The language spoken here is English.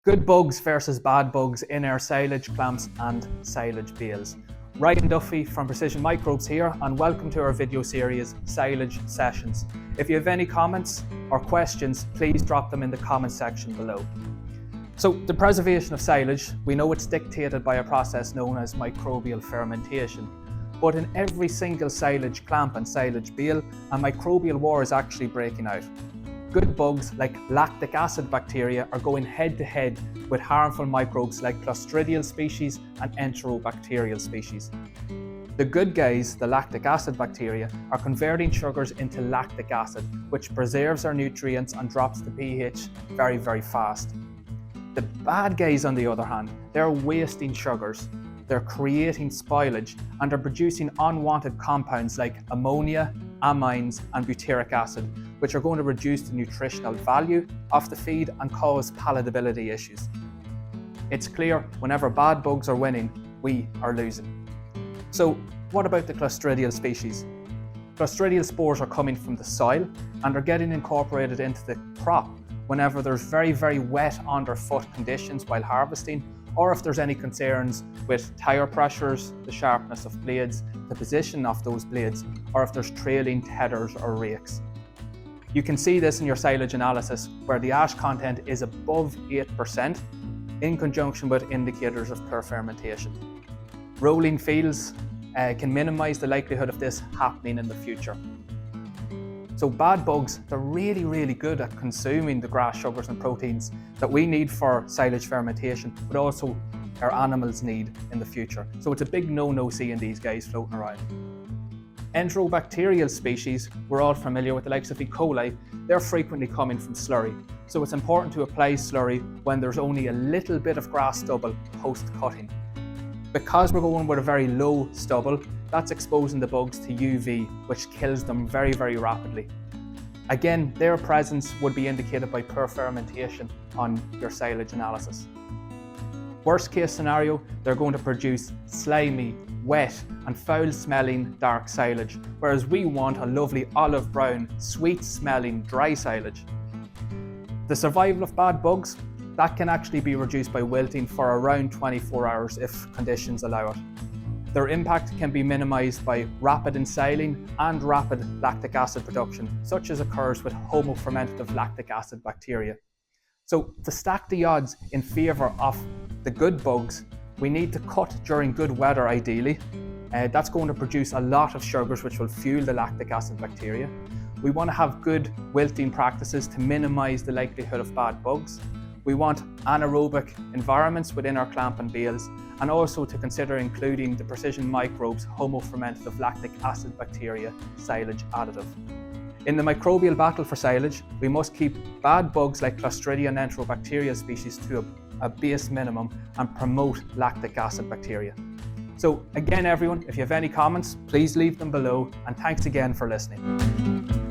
Good bugs versus bad bugs in our silage clamps and silage bales. Ryan Duffy from Precision Microbes here, and welcome to our video series, Silage Sessions. If you have any comments or questions, please drop them in the comment section below. So the preservation of silage, we know it's dictated by a process known as microbial fermentation. But in every single silage clamp and silage bale, a microbial war is actually breaking out. Good bugs like lactic acid bacteria are going head to head with harmful microbes like Clostridial species and Enterobacterial species. The good guys, the lactic acid bacteria, are converting sugars into lactic acid, which preserves our nutrients and drops the pH very, very fast. The bad guys, on the other hand, they're wasting sugars. They're creating spoilage and are producing unwanted compounds like ammonia, amines and butyric acid, which are going to reduce the nutritional value of the feed and cause palatability issues. It's clear whenever bad bugs are winning, we are losing. So what about the Clostridial species? Clostridial spores are coming from the soil and are getting incorporated into the crop whenever there's very, very wet underfoot conditions while harvesting, or if there's any concerns with tire pressures, the sharpness of blades, the position of those blades, or if there's trailing tethers or rakes. You can see this in your silage analysis where the ash content is above 8% in conjunction with indicators of poor fermentation. Rolling fields can minimize the likelihood of this happening in the future. So bad bugs, they're really, really good at consuming the grass sugars and proteins that we need for silage fermentation, but also our animals need in the future. So it's a big no-no seeing these guys floating around. Enterobacterial species, we're all familiar with the likes of E. coli, they're frequently coming from slurry. So it's important to apply slurry when there's only a little bit of grass stubble post-cutting. Because we're going with a very low stubble, that's exposing the bugs to UV, which kills them very, very rapidly. Again, their presence would be indicated by poor fermentation on your silage analysis. Worst case scenario, they're going to produce slimy, wet and foul smelling dark silage, whereas we want a lovely olive brown, sweet smelling dry silage. The survival of bad bugs, that can actually be reduced by wilting for around 24 hours if conditions allow it. Their impact can be minimised by rapid ensiling and rapid lactic acid production, such as occurs with homofermentative lactic acid bacteria. So to stack the odds in favour of the good bugs, we need to cut during good weather ideally. That's going to produce a lot of sugars which will fuel the lactic acid bacteria. We want to have good wilting practices to minimise the likelihood of bad bugs. We want anaerobic environments within our clamp and bales, and also to consider including the Precision Microbes homofermentative lactic acid bacteria silage additive. In the microbial battle for silage, we must keep bad bugs like Clostridia and Enterobacteria species to a base minimum and promote lactic acid bacteria. So again everyone, if you have any comments, please leave them below, and thanks again for listening.